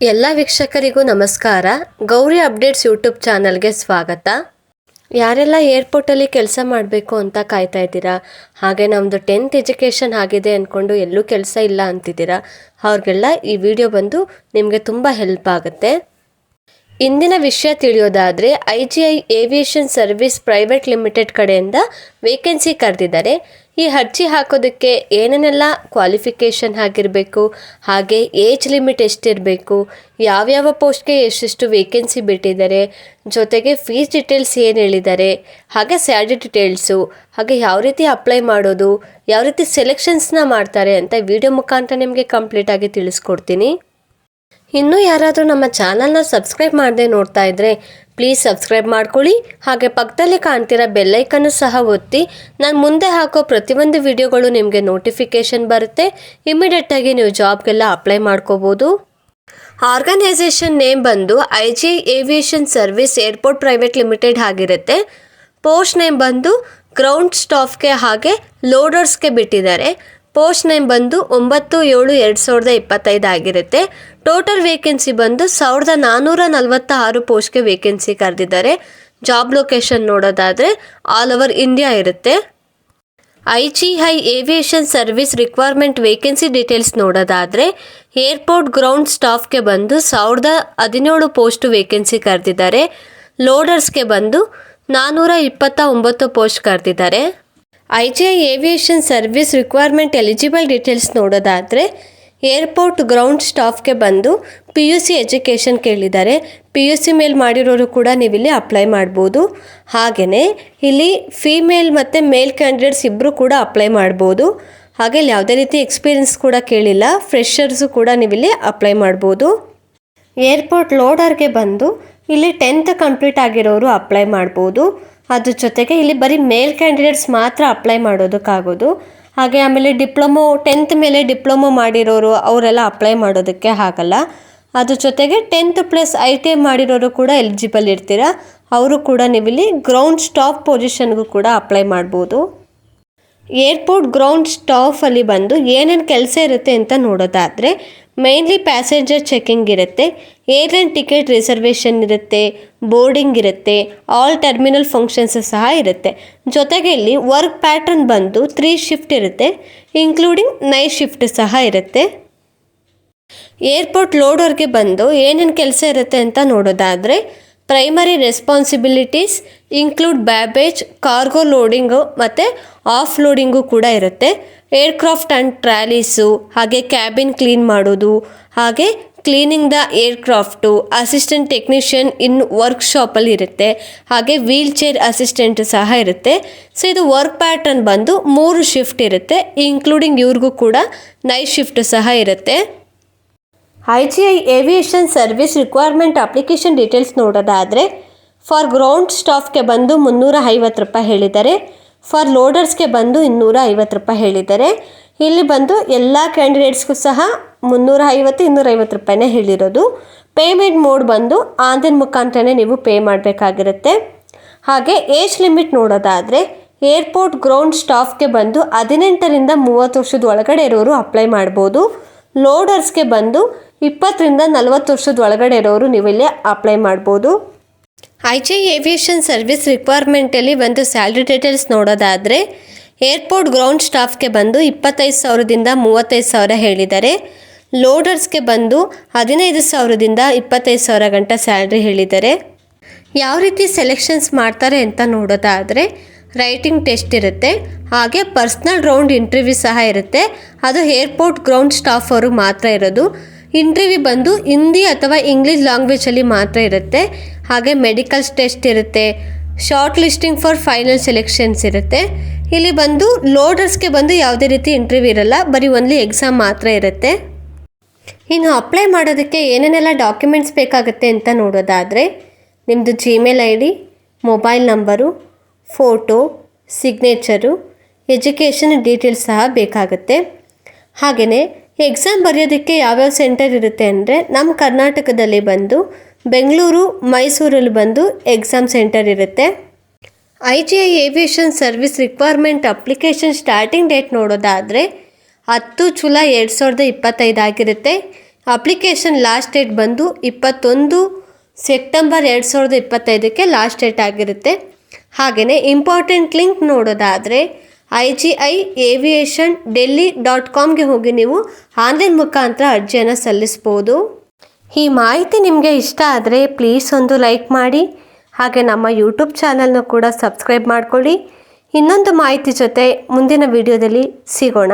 ಎಲ್ಲ ವೀಕ್ಷಕರಿಗೂ ನಮಸ್ಕಾರ. Gauri updates YouTube ಚಾನಲ್ಗೆ ಸ್ವಾಗತ. ಯಾರೆಲ್ಲ ಏರ್ಪೋರ್ಟಲ್ಲಿ ಕೆಲಸ ಮಾಡಬೇಕು ಅಂತ ಕಾಯ್ತಾ ಇದ್ದೀರಾ, ಹಾಗೆ ನಮ್ಮದು 10th ಎಜುಕೇಷನ್ ಆಗಿದೆ ಅಂದ್ಕೊಂಡು ಎಲ್ಲೂ ಕೆಲಸ ಇಲ್ಲ ಅಂತಿದ್ದೀರಾ, ಅವ್ರಿಗೆಲ್ಲ ಈ ವಿಡಿಯೋ ಬಂದು ನಿಮಗೆ ತುಂಬ ಹೆಲ್ಪ್ ಆಗುತ್ತೆ. ಇಂದಿನ ವಿಷಯ ತಿಳಿಯೋದಾದರೆ IGI aviation service private limited ಕಡೆಯಿಂದ ವೇಕೆನ್ಸಿ ಕರೆದಿದ್ದಾರೆ. ಈ ಅರ್ಜಿ ಹಾಕೋದಕ್ಕೆ ಏನೇನೆಲ್ಲ ಕ್ವಾಲಿಫಿಕೇಷನ್ ಆಗಿರಬೇಕು, ಹಾಗೆ ಏಜ್ ಲಿಮಿಟ್ ಎಷ್ಟಿರಬೇಕು, ಯಾವ್ಯಾವ ಪೋಸ್ಟ್ಗೆ ಎಷ್ಟೆಷ್ಟು ವೇಕೆನ್ಸಿ ಬಿಟ್ಟಿದ್ದಾರೆ, ಜೊತೆಗೆ ಫೀಸ್ ಡೀಟೇಲ್ಸ್ ಏನು ಹೇಳಿದ್ದಾರೆ, ಹಾಗೆ ಸ್ಯಾಲರಿ ಡೀಟೇಲ್ಸು, ಹಾಗೆ ಯಾವ ರೀತಿ ಅಪ್ಲೈ ಮಾಡೋದು, ಯಾವ ರೀತಿ ಸೆಲೆಕ್ಷನ್ಸ್ನ ಮಾಡ್ತಾರೆ ಅಂತ ವಿಡಿಯೋ ಮುಖಾಂತರ ನಿಮಗೆ ಕಂಪ್ಲೀಟಾಗಿ ತಿಳಿಸ್ಕೊಡ್ತೀನಿ. ಇನ್ನೂ ಯಾರಾದರೂ ನಮ್ಮ ಚಾನಲ್ನ ಸಬ್ಸ್ಕ್ರೈಬ್ ಮಾಡದೆ ನೋಡ್ತಾ ಇದ್ದರೆ ಪ್ಲೀಸ್ ಸಬ್ಸ್ಕ್ರೈಬ್ ಮಾಡ್ಕೊಳ್ಳಿ, ಹಾಗೆ ಪಕ್ಕದಲ್ಲಿ ಕಾಣ್ತಿರೋ ಬೆಲ್ಲೈಕನ್ನು ಸಹ ಒತ್ತಿ. ನಾನು ಮುಂದೆ ಹಾಕೋ ಪ್ರತಿಯೊಂದು ವಿಡಿಯೋಗಳು ನಿಮಗೆ ನೋಟಿಫಿಕೇಷನ್ ಬರುತ್ತೆ. ಇಮಿಡಿಯೇಟಾಗಿ ನೀವು ಜಾಬ್ಗೆಲ್ಲ ಅಪ್ಲೈ ಮಾಡ್ಕೋಬೋದು. ಆರ್ಗನೈಸೇಷನ್ ನೇಮ್ ಬಂದು IGI aviation service airport private limited ಆಗಿರುತ್ತೆ. ಪೋಸ್ಟ್ ನೇಮ್ ಬಂದು ಗ್ರೌಂಡ್ ಸ್ಟಾಫ್ಗೆ ಹಾಗೆ ಲೋಡರ್ಸ್ಗೆ ಬಿಟ್ಟಿದ್ದಾರೆ. ಪೋಸ್ಟ್ ನೇಮ್ ಬಂದು 9/7/2025 ಆಗಿರುತ್ತೆ. ಟೋಟಲ್ ವೇಕೆನ್ಸಿ ಬಂದು 1446 ಪೋಸ್ಟ್ಗೆ ವೇಕೆನ್ಸಿ ಕರೆದಿದ್ದಾರೆ. ಜಾಬ್ ಲೊಕೇಶನ್ ನೋಡೋದಾದರೆ ಆಲ್ ಓವರ್ ಇಂಡಿಯಾ ಇರುತ್ತೆ. IGI aviation service requirement vacancy details ನೋಡೋದಾದರೆ ಏರ್ಪೋರ್ಟ್ ಗ್ರೌಂಡ್ ಸ್ಟಾಫ್ಗೆ ಬಂದು 1017 ಪೋಸ್ಟ್ ವೇಕೆನ್ಸಿ ಕರೆದಿದ್ದಾರೆ. ಲೋಡರ್ಸ್ಗೆ ಬಂದು 429 ಪೋಸ್ಟ್ ಕರೆದಿದ್ದಾರೆ. IGI aviation service requirement eligible details ನೋಡೋದಾದರೆ ಏರ್ಪೋರ್ಟ್ ಗ್ರೌಂಡ್ ಸ್ಟಾಫ್ಗೆ ಬಂದು PUC ಎಜುಕೇಷನ್ ಕೇಳಿದ್ದಾರೆ. PUC ಮೇಲ್ ಮಾಡಿರೋರು ಕೂಡ ನೀವಿಲ್ಲಿ ಅಪ್ಲೈ ಮಾಡ್ಬೋದು. ಹಾಗೆಯೇ ಇಲ್ಲಿ ಫೀಮೇಲ್ ಮತ್ತು ಮೇಲ್ ಕ್ಯಾಂಡಿಡೇಟ್ಸ್ ಇಬ್ಬರು ಕೂಡ ಅಪ್ಲೈ ಮಾಡ್ಬೋದು. ಹಾಗೆ ಇಲ್ಲಿ ಯಾವುದೇ ರೀತಿ ಎಕ್ಸ್ಪೀರಿಯನ್ಸ್ ಕೂಡ ಕೇಳಿಲ್ಲ, ಫ್ರೆಷರ್ಸು ಕೂಡ ನೀವಿಲ್ಲಿ ಅಪ್ಲೈ ಮಾಡ್ಬೋದು. ಏರ್ಪೋರ್ಟ್ ಲೋಡರ್ಗೆ ಬಂದು ಇಲ್ಲಿ 10th ಕಂಪ್ಲೀಟ್ ಆಗಿರೋರು ಅಪ್ಲೈ ಮಾಡ್ಬೋದು. ಅದ್ರ ಜೊತೆಗೆ ಇಲ್ಲಿ ಬರೀ ಮೇಲ್ ಕ್ಯಾಂಡಿಡೇಟ್ಸ್ ಮಾತ್ರ ಅಪ್ಲೈ ಮಾಡೋದಕ್ಕಾಗೋದು. ಹಾಗೆ ಆಮೇಲೆ 10th ಮೇಲೆ ಡಿಪ್ಲೊಮೊ ಮಾಡಿರೋರು ಅವರೆಲ್ಲ ಅಪ್ಲೈ ಮಾಡೋದಕ್ಕೆ ಆಗಲ್ಲ. ಅದ್ರ ಜೊತೆಗೆ 10th + ITI ಮಾಡಿರೋರು ಕೂಡ ಎಲಿಜಿಬಲ್ ಇರ್ತೀರ, ಅವರು ಕೂಡ ನೀವಿಲ್ಲಿ ಗ್ರೌಂಡ್ ಸ್ಟಾಫ್ ಪೊಸಿಷನ್ಗೂ ಕೂಡ ಅಪ್ಲೈ ಮಾಡ್ಬೋದು. ಏರ್ಪೋರ್ಟ್ ಗ್ರೌಂಡ್ ಸ್ಟಾಫಲ್ಲಿ ಬಂದು ಏನೇನು ಕೆಲಸ ಇರುತ್ತೆ ಅಂತ ನೋಡೋದಾದರೆ ಮೇನ್ಲಿ ಪ್ಯಾಸೆಂಜರ್ ಚೆಕಿಂಗ್ ಇರುತ್ತೆ, ಏರ್ಲೈನ್ ಟಿಕೆಟ್ ರಿಸರ್ವೇಷನ್ ಇರುತ್ತೆ, ಬೋರ್ಡಿಂಗ್ ಇರುತ್ತೆ, ಆಲ್ ಟರ್ಮಿನಲ್ ಫಂಕ್ಷನ್ಸ್ ಸಹ ಇರುತ್ತೆ. ಜೊತೆಗೆ ಇಲ್ಲಿ ವರ್ಕ್ ಪ್ಯಾಟರ್ನ್ ಬಂದು 3 ಶಿಫ್ಟ್ ಇರುತ್ತೆ, ಇನ್ಕ್ಲೂಡಿಂಗ್ ನೈಟ್ ಶಿಫ್ಟ್ ಸಹ ಇರುತ್ತೆ. ಏರ್ಪೋರ್ಟ್ ಲೋಡರ್ಗೆ ಬಂದು ಏನೇನು ಕೆಲಸ ಇರುತ್ತೆ ಅಂತ ನೋಡೋದಾದರೆ primary responsibilities include Babbage, cargo loading ಮತ್ತು ಆಫ್ ಲೋಡಿಂಗು ಕೂಡ ಇರುತ್ತೆ. ಏರ್ಕ್ರಾಫ್ಟ್ ಆ್ಯಂಡ್ ಟ್ರಾಲೀಸು, ಹಾಗೆ ಕ್ಯಾಬಿನ್ ಕ್ಲೀನ್ ಮಾಡೋದು, ಹಾಗೆ cleaning the aircraft, assistant technician in ವರ್ಕ್ಶಾಪಲ್ಲಿ ಇರುತ್ತೆ, ಹಾಗೆ ವೀಲ್ ಚೇರ್ ಅಸಿಸ್ಟೆಂಟ್ ಸಹ ಇರುತ್ತೆ. ಸೊ ಇದು ವರ್ಕ್ ಪ್ಯಾಟರ್ನ್ ಬಂದು 3 ಶಿಫ್ಟ್ ಇರುತ್ತೆ, ಇನ್ಕ್ಲೂಡಿಂಗ್ ಇವ್ರಿಗೂ ಕೂಡ ನೈಟ್ ಶಿಫ್ಟ್ ಸಹ ಇರುತ್ತೆ. IGI aviation service requirement application details ನೋಡೋದಾದರೆ ಫಾರ್ ಗ್ರೌಂಡ್ ಸ್ಟಾಫ್ಗೆ ಬಂದು 350 ರೂಪಾಯಿ ಹೇಳಿದ್ದಾರೆ. ಫಾರ್ ಲೋಡರ್ಸ್ಗೆ ಬಂದು 250 ರೂಪಾಯಿ ಹೇಳಿದ್ದಾರೆ. ಇಲ್ಲಿ ಬಂದು ಎಲ್ಲ ಕ್ಯಾಂಡಿಡೇಟ್ಸ್ಗೂ ಸಹ 350-250 ರೂಪಾಯಿನೇ ಹೇಳಿರೋದು. ಪೇಮೆಂಟ್ ಮೋಡ್ ಬಂದು ಆನ್ಲೈನ್ ಮುಖಾಂತರನೇ ನೀವು ಪೇ ಮಾಡಬೇಕಾಗಿರುತ್ತೆ. ಹಾಗೆ ಏಜ್ ಲಿಮಿಟ್ ನೋಡೋದಾದರೆ ಏರ್ಪೋರ್ಟ್ ಗ್ರೌಂಡ್ ಸ್ಟಾಫ್ಗೆ ಬಂದು 18ರಿಂದ 30 ವರ್ಷದ ಒಳಗಡೆ ಇರೋರು ಅಪ್ಲೈ ಮಾಡ್ಬೋದು. ಲೋಡರ್ಸ್ಗೆ ಬಂದು 20ರಿಂದ 40 ವರ್ಷದ ಒಳಗಡೆ ಇರೋರು ನೀವಿಲ್ಲಿ ಅಪ್ಲೈ ಮಾಡ್ಬೋದು. IGI ಏವಿಯೇಷನ್ ಸರ್ವಿಸ್ ರಿಕ್ವೈರ್ಮೆಂಟಲ್ಲಿ ಒಂದು ಸ್ಯಾಲ್ರಿ ಡೀಟೇಲ್ಸ್ ನೋಡೋದಾದರೆ ಏರ್ಪೋರ್ಟ್ ಗ್ರೌಂಡ್ ಸ್ಟಾಫ್ಗೆ ಬಂದು 25,000ದಿಂದ 35,000 ಹೇಳಿದ್ದಾರೆ. ಲೋಡರ್ಸ್ಗೆ ಬಂದು 15,000ದಿಂದ 25,000 ಗಂಟ ಸ್ಯಾಲ್ರಿ ಹೇಳಿದ್ದಾರೆ. ಯಾವ ರೀತಿ ಸೆಲೆಕ್ಷನ್ಸ್ ಮಾಡ್ತಾರೆ ಅಂತ ನೋಡೋದಾದರೆ ರೈಟಿಂಗ್ ಟೆಸ್ಟ್ ಇರುತ್ತೆ, ಹಾಗೆ ಪರ್ಸ್ನಲ್ ರೌಂಡ್ ಇಂಟರ್ವ್ಯೂ ಸಹ ಇರುತ್ತೆ. ಅದು ಏರ್ಪೋರ್ಟ್ ಗ್ರೌಂಡ್ ಸ್ಟಾಫ್ ಅವರು ಮಾತ್ರ ಇರೋದು. ಇಂಟರ್ವ್ಯೂ ಬಂದು ಹಿಂದಿ ಅಥವಾ ಇಂಗ್ಲೀಷ್ ಲ್ಯಾಂಗ್ವೇಜಲ್ಲಿ ಮಾತ್ರ ಇರುತ್ತೆ. ಹಾಗೆ ಮೆಡಿಕಲ್ಸ್ ಟೆಸ್ಟ್ ಇರುತ್ತೆ, short listing for final selections ಇರುತ್ತೆ. ಇಲ್ಲಿ ಬಂದು ಲೋಡರ್ಸ್ಗೆ ಬಂದು ಯಾವುದೇ ರೀತಿ ಇಂಟರ್ವ್ಯೂ ಇರಲ್ಲ, ಬರೀ ಓನ್ಲಿ ಎಕ್ಸಾಮ್ ಮಾತ್ರ ಇರುತ್ತೆ. ಇನ್ನು ಅಪ್ಲೈ ಮಾಡೋದಕ್ಕೆ ಏನೇನೆಲ್ಲ ಡಾಕ್ಯುಮೆಂಟ್ಸ್ ಬೇಕಾಗುತ್ತೆ ಅಂತ ನೋಡೋದಾದರೆ ನಿಮ್ಮದು Gmail ID, mobile number, photo, signature, education details ಸಹ ಬೇಕಾಗುತ್ತೆ. ಹಾಗೆಯೇ ಎಕ್ಸಾಮ್ ಬರೆಯೋದಕ್ಕೆ ಯಾವ್ಯಾವ ಸೆಂಟರ್ ಇರುತ್ತೆ ಅಂದರೆ ನಮ್ಮ ಕರ್ನಾಟಕದಲ್ಲಿ ಬಂದು ಬೆಂಗಳೂರು, ಮೈಸೂರಲ್ಲಿ ಬಂದು ಎಕ್ಸಾಮ್ ಸೆಂಟರ್ ಇರುತ್ತೆ. IGI aviation service requirement application starting date ನೋಡೋದಾದರೆ 10 ಜುಲೈ 2025 ಆಗಿರುತ್ತೆ. ಅಪ್ಲಿಕೇಶನ್ ಲಾಸ್ಟ್ ಡೇಟ್ ಬಂದು 21 ಸೆಪ್ಟೆಂಬರ್ 2025ಕ್ಕೆ ಲಾಸ್ಟ್ ಡೇಟ್ ಆಗಿರುತ್ತೆ. ಹಾಗೆಯೇ ಇಂಪಾರ್ಟೆಂಟ್ ಲಿಂಕ್ ನೋಡೋದಾದರೆ IGI Aviation Delhi.comಗೆ ಹೋಗಿ ನೀವು ಆನ್ಲೈನ್ ಮುಖಾಂತರ ಅರ್ಜಿಯನ್ನು ಸಲ್ಲಿಸ್ಬೋದು. ಈ ಮಾಹಿತಿ ನಿಮಗೆ ಇಷ್ಟ ಆದರೆ ಪ್ಲೀಸ್ ಒಂದು ಲೈಕ್ ಮಾಡಿ, ಹಾಗೆ ನಮ್ಮ ಯೂಟ್ಯೂಬ್ ಚಾನಲ್ನ ಕೂಡ ಸಬ್ಸ್ಕ್ರೈಬ್ ಮಾಡ್ಕೊಳ್ಳಿ. ಇನ್ನೊಂದು ಮಾಹಿತಿ ಜೊತೆ ಮುಂದಿನ ವಿಡಿಯೋದಲ್ಲಿ ಸಿಗೋಣ.